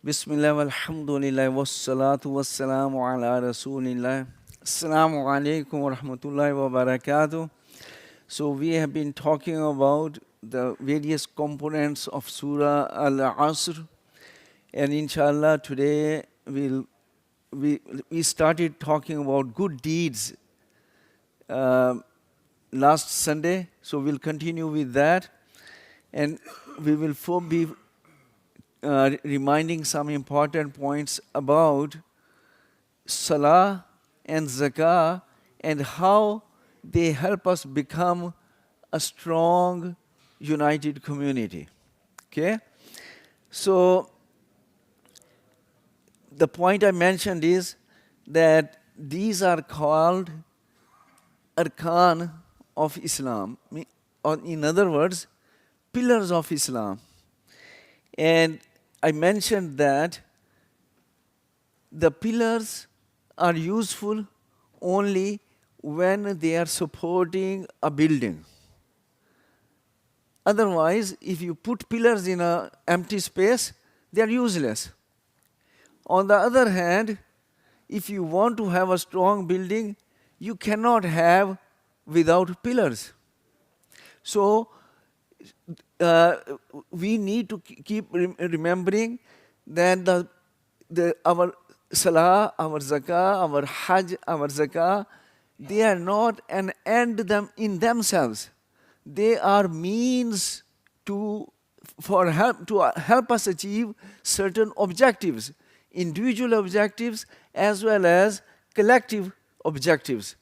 Bismillah, alhamdulillah, wassalatu wassalamu ala rasulillah. Assalamu alaikum wa rahmatullahi wa barakatuh. So we have been talking about the various components of Surah Al-Asr, and inshallah today we started talking about good deeds uh, last Sunday, so we'll continue with that, and we will be reminding some important points about Salah and Zakah and how they help us become a strong, united community. Okay? So, the point I mentioned is that these are called arkan of Islam, or in other words, pillars of Islam. And I mentioned that the pillars are useful only when they are supporting a building. Otherwise, if you put pillars in an empty space, they are useless. On the other hand, if you want to have a strong building, you cannot have without pillars. So, we need to keep remembering that our salah, our zakah, our hajj, our zakah, they are not an end in themselves. They are means to help us achieve certain objectives, individual objectives as well as collective objectives.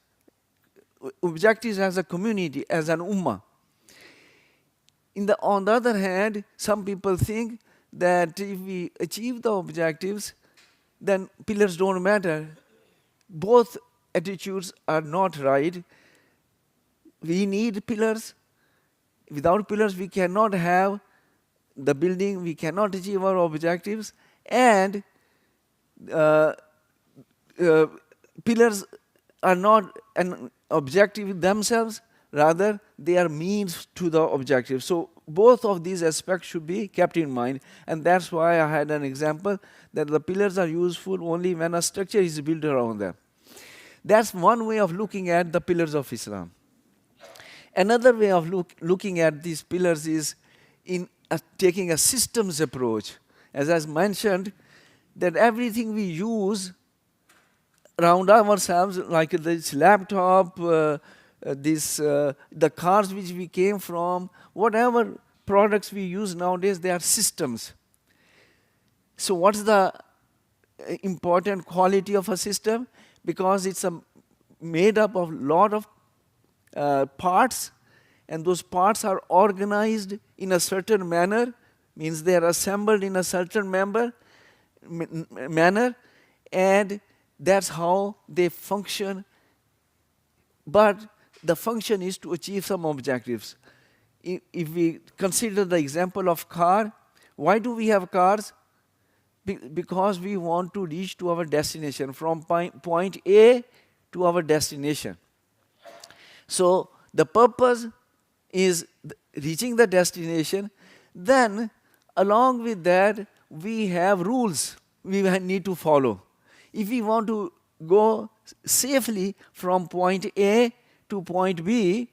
Objectives as a community, as an ummah. On the other hand, some people think that if we achieve the objectives, then pillars don't matter. Both attitudes are not right. We need pillars. Without pillars, we cannot have the building, we cannot achieve our objectives, and pillars are not an objective in themselves, rather they are means to the objective. So both of these aspects should be kept in mind, and that's why I had an example that the pillars are useful only when a structure is built around them. That's one way of looking at the pillars of Islam. Another way of looking at these pillars is in taking a systems approach. As I mentioned, that everything we use around ourselves, like this laptop, the cars which we came from, whatever products we use nowadays, they are systems. So what's the important quality of a system? Because it's made up of lot of parts, and those parts are organized in a certain manner, means they are assembled in a certain manner, and that's how they function. But the function is to achieve some objectives. If we consider the example of car, why do we have cars? Because we want to reach to our destination, from point A to our destination. So the purpose is reaching the destination. Then along with that, we have rules we need to follow. If we want to go safely from point A to point B,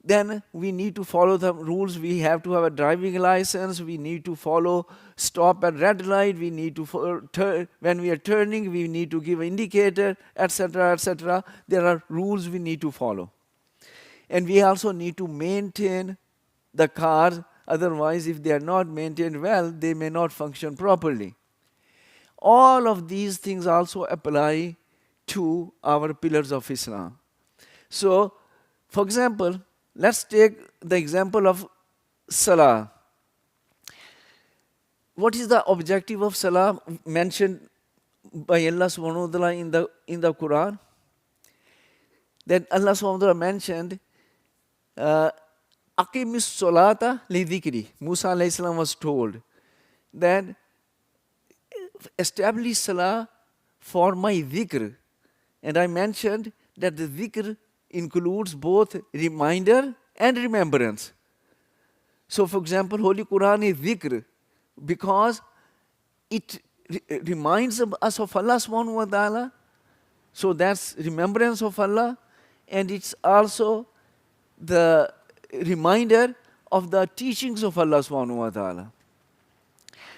then we need to follow the rules. We have to have a driving license, we need to follow stop at red light, we need to when we are turning, we need to give an indicator, etc., etc. There are rules we need to follow. And we also need to maintain the cars, otherwise if they are not maintained well, they may not function properly. All of these things also apply to our pillars of Islam. So, for example, let's take the example of Salah. What is the objective of Salah mentioned by Allah subhanahu wa ta'ala in the Quran? That Allah subhanahu wa ta'ala mentioned, Aqimis Salata li dhikri. Musa alayhi salam was told that establish Salah for my dhikr. And I mentioned that the dhikr includes both reminder and remembrance. So for example, Holy Quran is dhikr because it reminds us of Allah subhanahu wa ta'ala. So that's remembrance of Allah, and it's also the reminder of the teachings of Allah subhanahu wa ta'ala.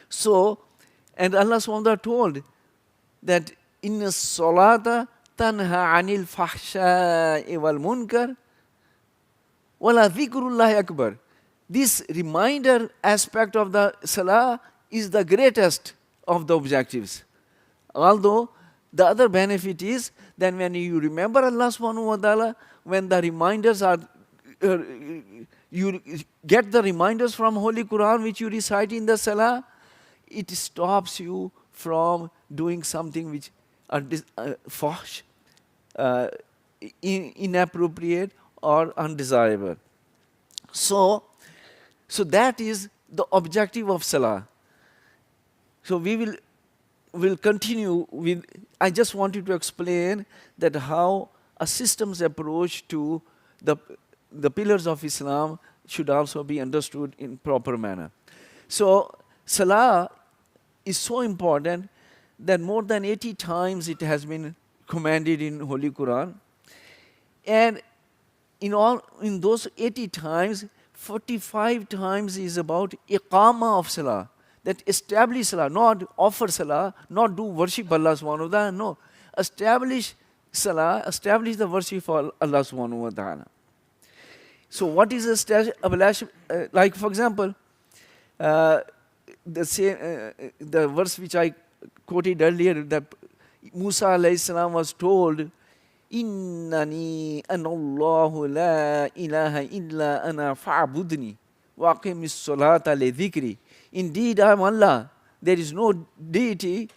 So, and Allah subhanahu wa ta'ala told that inna salata tanha anil fahsha'i wal munkar wala dhikrullahi akbar. This reminder aspect of the salah is the greatest of the objectives. Although the other benefit is that when you remember Allah subhanahu wa ta'ala, when the reminders are, you get the reminders from Holy Quran which you recite in the salah, it stops you from doing something which are fahsh, inappropriate or undesirable. So that is the objective of salah. So we will continue with, I just wanted to explain that how a system's approach to the pillars of Islam should also be understood in proper manner. So salah is so important that more than 80 times it has been commanded in Holy Quran. And in those 80 times, 45 times is about iqama of salah. That establish salah, not offer salah, not do worship Allah subhanahu wa ta'ala, no. Establish salah, establish the worship for Allah subhanahu wa ta'ala. So what is establish? Like for example, the verse which I quoted earlier, that Musa alayhi salam was told, Innani anallahu la ilaha illa ana fa'budni wa aqimis salata li dhikri. Indeed, I am Allah. There is no deity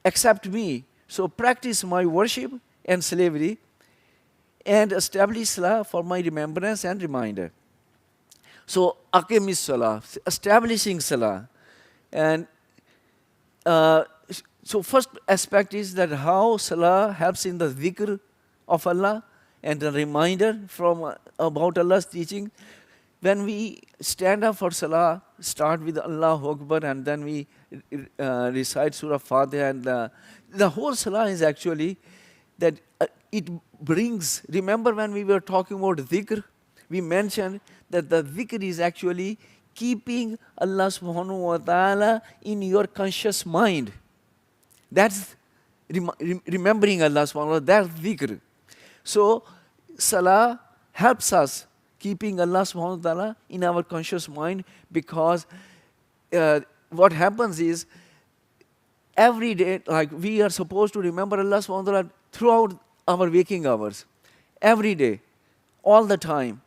except me. So practice my worship and slavery and establish salah for my remembrance and reminder. So aqimis salah, establishing salah. And so first aspect is that how salah helps in the dhikr of Allah and the reminder from about Allah's teaching. When we stand up for salah, start with Allahu Akbar, and then we recite Surah Fatiha, and the whole salah is actually that it brings, remember when we were talking about dhikr, we mentioned that the dhikr is actually keeping Allah subhanahu wa ta'ala in your conscious mind. That's remembering Allah subhanahu wa ta'ala, that's dhikr. So salah helps us keeping Allah subhanahu wa ta'ala in our conscious mind, because what happens is every day, like we are supposed to remember Allah subhanahu wa ta'ala throughout our waking hours, every day, all the time.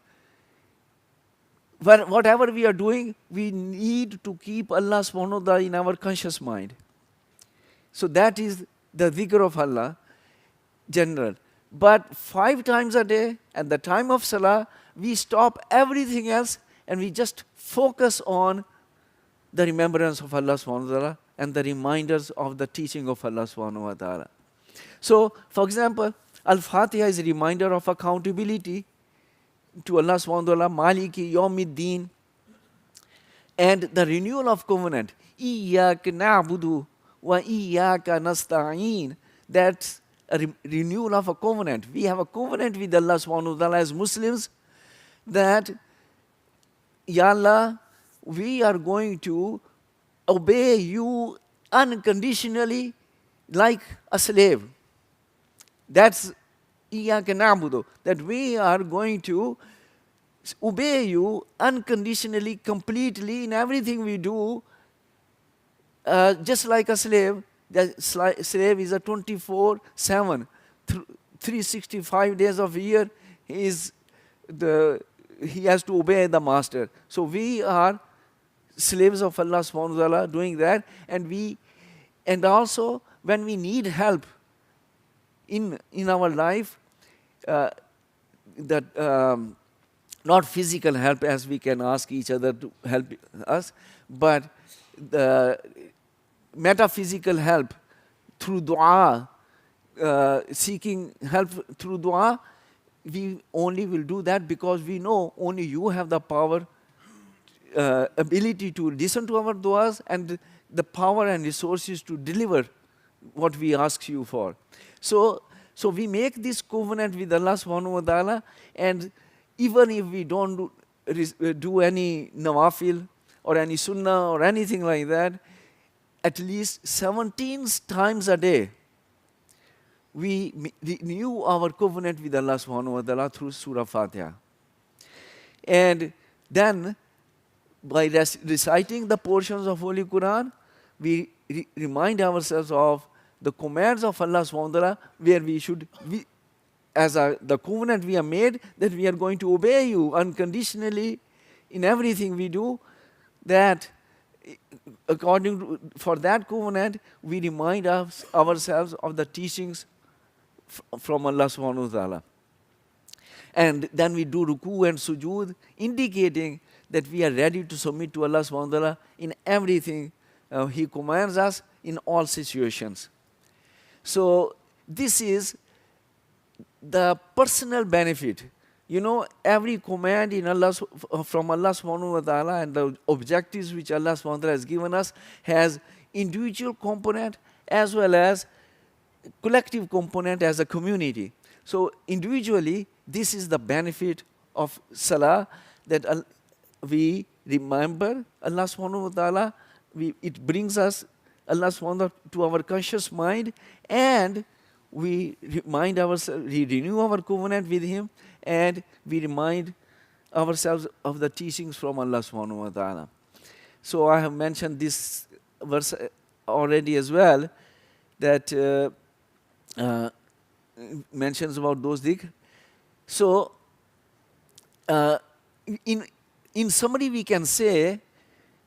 Whatever we are doing, we need to keep Allah subhanahu wa ta'ala in our conscious mind. So that is the dhikr of Allah, general. But 5 times a day, at the time of salah, we stop everything else and we just focus on the remembrance of Allah subhanahu wa ta'ala and the reminders of the teaching of Allah subhanahu wa ta'ala. So, for example, Al-Fatiha is a reminder of accountability to Allah subhanahu wa ta'ala, Maliki Yawmiddin, and the renewal of covenant, Iyyaka na'budu wa iyyaka nasta'een. That's a renewal of a covenant. We have a covenant with Allah subhanahu wa ta'ala as Muslims that, Ya Allah, we are going to obey you unconditionally like a slave. That's Iyyaka na'budu, that we are going to obey you unconditionally, completely in everything we do, just like a slave. The slave is a 24/7, 365 days of a year. He has to obey the master. So we are slaves of Allah subhanahu wa ta'ala doing that, and also when we need help in our life, not physical help as we can ask each other to help us, but the metaphysical help through dua, seeking help through dua, we only will do that because we know only you have the power, ability to listen to our duas and the power and resources to deliver what we ask you for. So we make this covenant with Allah subhanahu wa ta'ala, and even if we don't do any nawafil or any sunnah or anything like that, at least 17 times a day, we renew our covenant with Allah subhanahu wa ta'ala through Surah Fatiha. And then, by reciting the portions of Holy Quran, we remind ourselves of the commands of Allah subhanahu wa ta'ala, where we should, the covenant we have made, that we are going to obey you unconditionally in everything we do, that for that covenant, we remind ourselves of the teachings from Allah subhanahu wa ta'ala. And then we do ruku and sujood, indicating that we are ready to submit to Allah subhanahu wa ta'ala in everything He commands us in all situations. So this is the personal benefit. You know, every command in from Allah subhanahu wa ta'ala and the objectives which Allah subhanahu wa ta'ala has given us has individual component as well as collective component as a community. So individually, this is the benefit of Salah, that we remember Allah subhanahu wa ta'ala, it brings us Allah subhanahu wa ta'ala to our conscious mind, and we remind ourselves, we renew our covenant with Him, and we remind ourselves of the teachings from Allah subhanahu wa ta'ala. So I have mentioned this verse already as well, that mentions about those dhikr. So in summary, we can say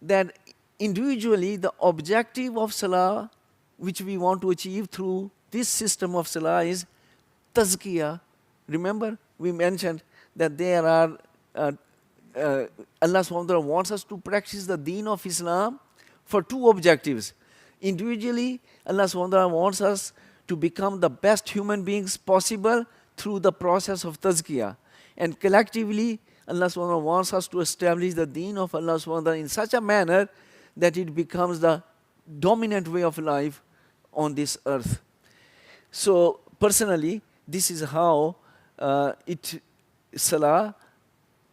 that individually the objective of Salah, which we want to achieve through this system of Salah, is tazkiyah. Remember, we mentioned that there are, Allah subhanahu wa ta'ala wants us to practice the deen of Islam for two objectives. Individually, Allah subhanahu wa ta'ala wants us to become the best human beings possible through the process of tazkiyah. And collectively, Allah subhanahu wa ta'ala wants us to establish the deen of Allah subhanahu wa ta'ala in such a manner that it becomes the dominant way of life on this earth. So personally, this is how Salah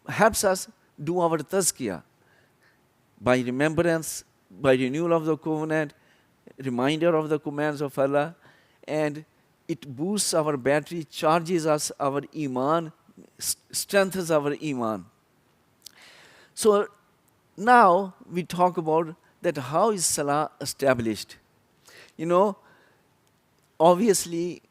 helps us do our tazkiyah, by remembrance, by renewal of the covenant, reminder of the commands of Allah, and it boosts our battery, charges us our iman, strengthens our iman. So now we talk about that how is Salah established. You know, obviously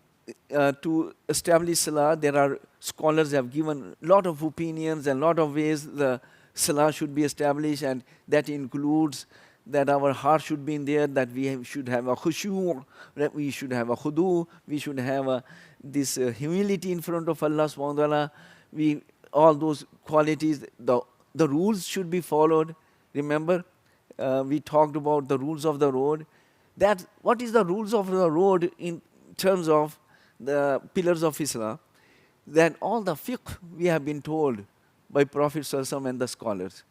to establish Salah, there are scholars have given a lot of opinions and a lot of ways the Salah should be established, and that includes that our heart should be in there, that we should have a khushu', that we should have a khudu', we should have this humility in front of Allah subhanahu wa ta'ala. All those qualities, the rules should be followed. Remember, we talked about the rules of the road. What is the rules of the road in terms of the pillars of Islam? That all the fiqh we have been told by Prophet Sallallahu Alaihi Wasallam and the scholars,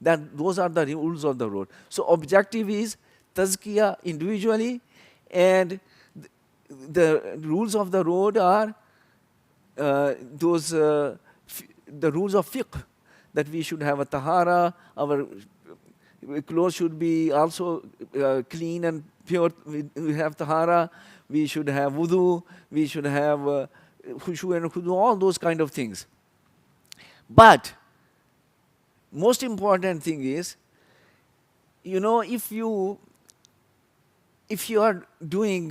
that those are the rules of the road. So objective is tazkiyah individually, and the rules of the road are the rules of fiqh, that we should have a tahara, our clothes should be also clean and pure, we have tahara, we should have wudu, we should have khushu and khudu, all those kind of things. But most important thing is, you know, if you are doing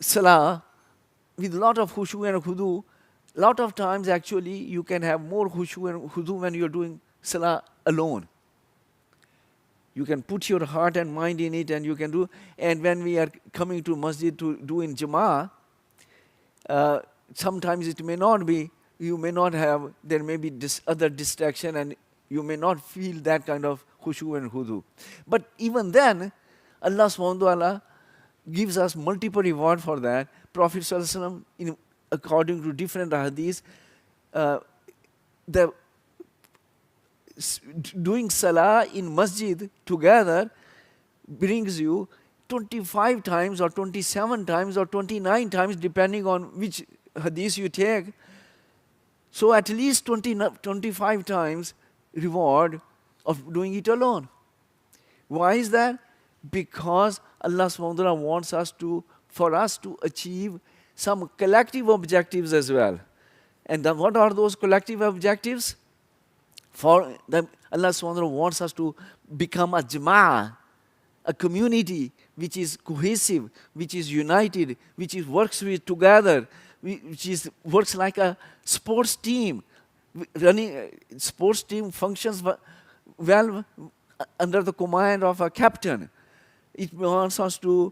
Salah with a lot of khushu and khudu, lot of times actually you can have more khushu and khudu when you're doing Salah alone. You can put your heart and mind in it, and you can do. And when we are coming to masjid to do in Jama'ah, sometimes it may not be, you may not have, there may be other distraction, and you may not feel that kind of khushu and khudu. But even then, Allah subhanahu wa ta'ala gives us multiple reward for that. Prophet Sallallahu Alaihi Wasallam, according to different hadiths, doing Salah in masjid together brings you 25 times or 27 times or 29 times, depending on which hadith you take. So at least 25 times reward of doing it alone. Why is that? Because Allah subhanahu wa ta'ala wants us to, for us to achieve some collective objectives as well. And what are those collective objectives? For them, Allah subhanahu wa ta'ala wants us to become a jama'ah, a community which is cohesive, which is united, which is works with together, which is works like a sports team. Running sports team functions well under the command of a captain. It wants us to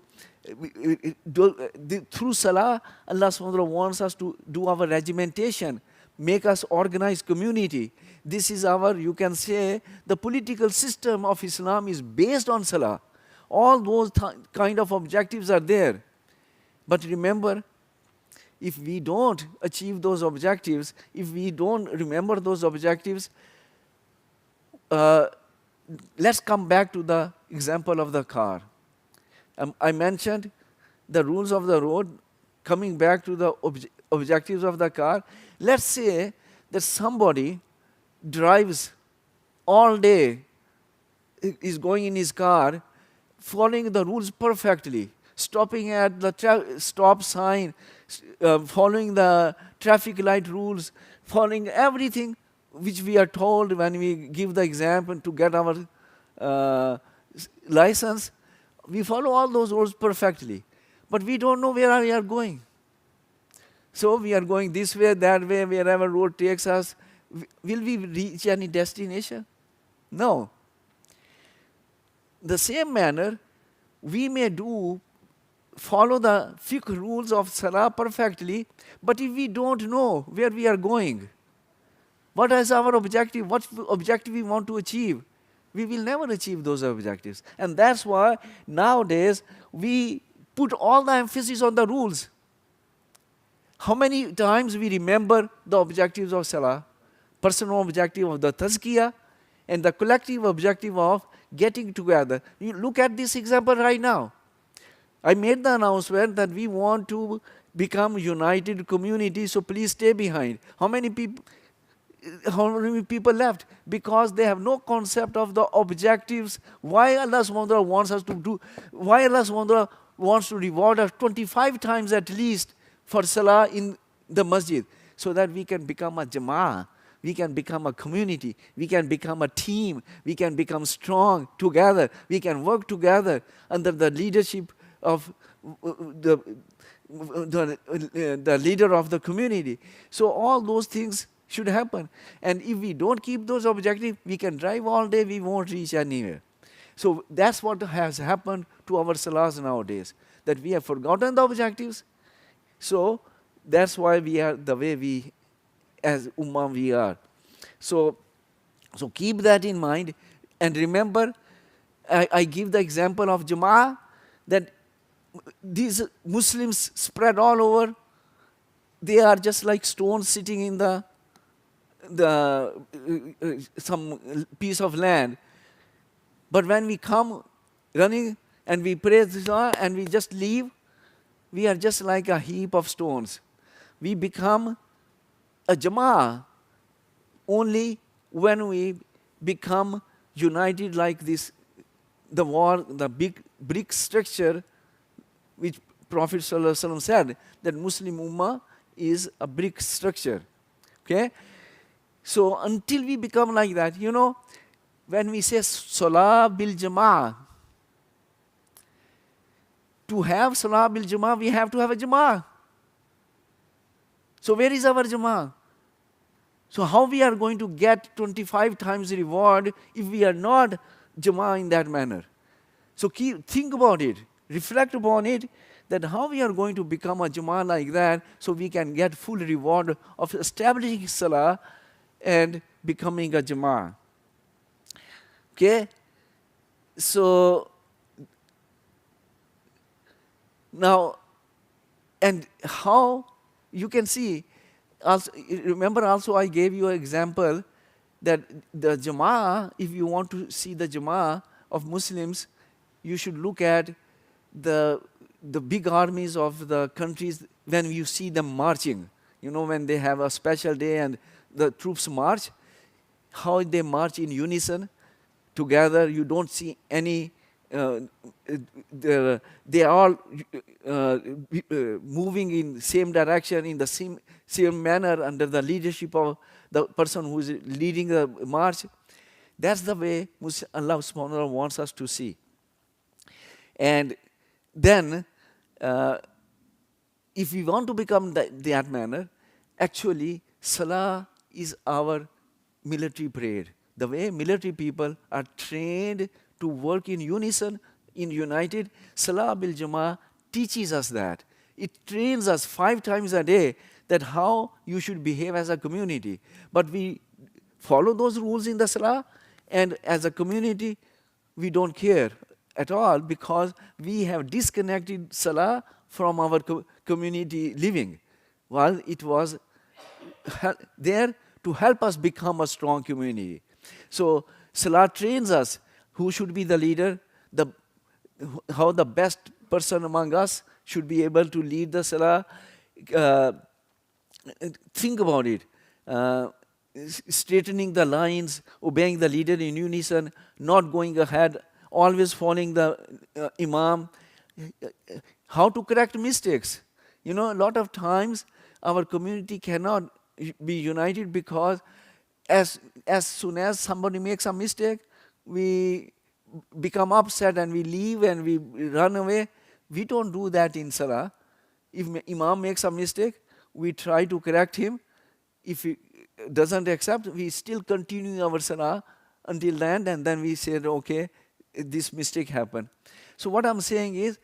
through salah, Allah subhanahu wa ta'ala wants us to do our regimentation, make us organized community. This is our, you can say, the political system of Islam is based on salah. All those kind of objectives are there. But remember, if we don't achieve those objectives, if we don't remember those objectives, let's come back to the example of the car. I mentioned the rules of the road, coming back to the objectives of the car. Let's say that somebody drives all day, is going in his car, following the rules perfectly, stopping at the stop sign, following the traffic light rules, following everything which we are told when we give the exam and to get our license. We follow all those rules perfectly, but we don't know where we are going. So we are going this way, that way, wherever road takes us. Will we reach any destination? No. The same manner, we may follow the fiqh rules of salah perfectly, but if we don't know where we are going, what is our objective, what objective we want to achieve, we will never achieve those objectives. And that's why nowadays we put all the emphasis on the rules. How many times we remember the objectives of salah, personal objective of the tazkiyah, and the collective objective of getting together. You look at this example right now. I made the announcement that we want to become united community, so please stay behind. How many people left? Because they have no concept of the objectives. Why Allah subhanahu wa ta'ala wants us to do, why Allah subhanahu wa ta'ala wants to reward us 25 times at least for salah in the masjid, so that we can become a jama'ah, we can become a community, we can become a team, we can become strong together, we can work together under the leadership of the leader of the community. So all those things should happen. And if we don't keep those objectives, we can drive all day, we won't reach anywhere. So that's what has happened to our salahs nowadays, that we have forgotten the objectives. So that's why we are the way we, as ummah, we are. So keep that in mind. And remember, I give the example of Jama'ah, that these Muslims spread all over. They are just like stones sitting in some piece of land. But when we come running and we pray and we just leave, we are just like a heap of stones. We become a jama'ah only when we become united like this, the big brick structure, which Prophet ﷺ said that Muslim Ummah is a brick structure. Okay? So until we become like that, when we say Salah bil Jama'ah, to have Salah bil Jama'ah, we have to have a Jama'ah. So where is our Jama'ah? So how we are going to get 25 times the reward if we are not Jama'ah in that manner? So think about it, reflect upon it, that how we are going to become a Jama'ah like that, so we can get full reward of establishing Salah and becoming a Jama'ah. Okay? So now, and how you can see, also, remember also I gave you an example that the Jama'ah, if you want to see the Jama'ah of Muslims, you should look at the big armies of the countries when you see them marching. You know, when they have a special day and the troops march, how they march in unison together. You don't see any they are all moving in same direction, in the same manner, under the leadership of the person who is leading the march. That's the way Allah subhanahu wa ta'ala wants us to see. And then if we want to become that manner, actually Salah is our military parade. The way military people are trained to work in unison, in united, Salah bil Jama'ah teaches us that. It trains us 5 times a day that how you should behave as a community. But we follow those rules in the Salah, and as a community, we don't care at all because we have disconnected Salah from our community living. While it was there to help us become a strong community. So Salah trains us who should be the leader, how the best person among us should be able to lead the Salah. Think about it. Straightening the lines, obeying the leader in unison, not going ahead, always following the Imam. How to correct mistakes. You know, a lot of times our community cannot be united because as soon as somebody makes a mistake, we become upset and we leave and we run away. We don't do that in Salah. If Imam makes a mistake, we try to correct him. If he doesn't accept, we still continue our Salah until the end, and then we say, okay, this mistake happened. So what I'm saying is,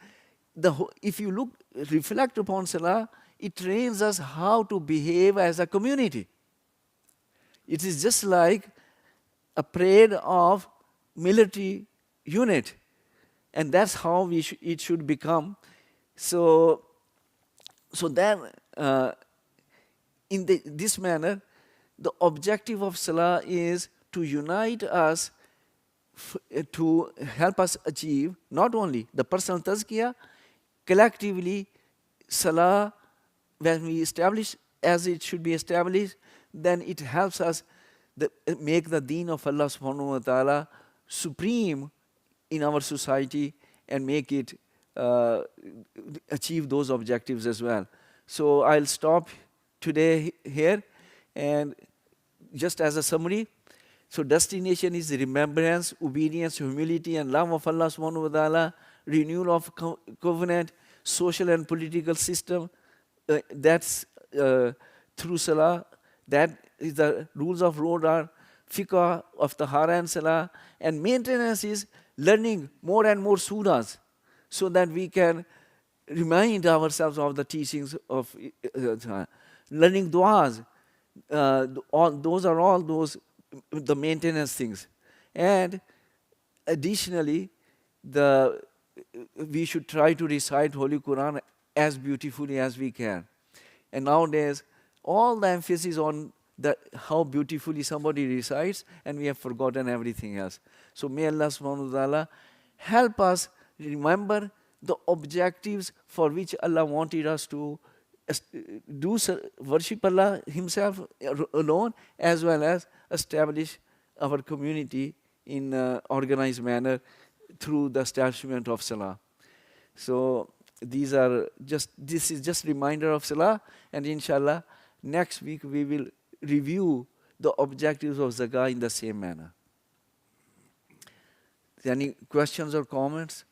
if you reflect upon Salah, it trains us how to behave as a community. It is just like a parade of military unit, and that's how it should become. So then, in this manner, the objective of Salah is to unite us, to help us achieve not only the personal tazkiyah, collectively Salah, when we establish as it should be established, then it helps us make the deen of Allah subhanahu wa ta'ala supreme in our society and make it achieve those objectives as well. So I'll stop today here, and just as a summary, so destination is remembrance, obedience, humility, and love of Allah subhanahu wa ta'ala, renewal of covenant, social and political system, that's through Salah. That is the rules of road are fiqh of tahara and Salah, and maintenance is learning more and more surahs so that we can remind ourselves of the teachings of learning du'as. Those are all the maintenance things. And additionally, we should try to recite Holy Quran as beautifully as we can. And nowadays, all the emphasis on how beautifully somebody recites, and we have forgotten everything else. So may Allah subhanahu wa ta'ala help us remember the objectives for which Allah wanted us to worship Allah Himself alone, as well as establish our community in an organized manner through the establishment of Salah. So this is just reminder of Salah, and inshallah next week we will review the objectives of Zakah in the same manner. Any questions or comments?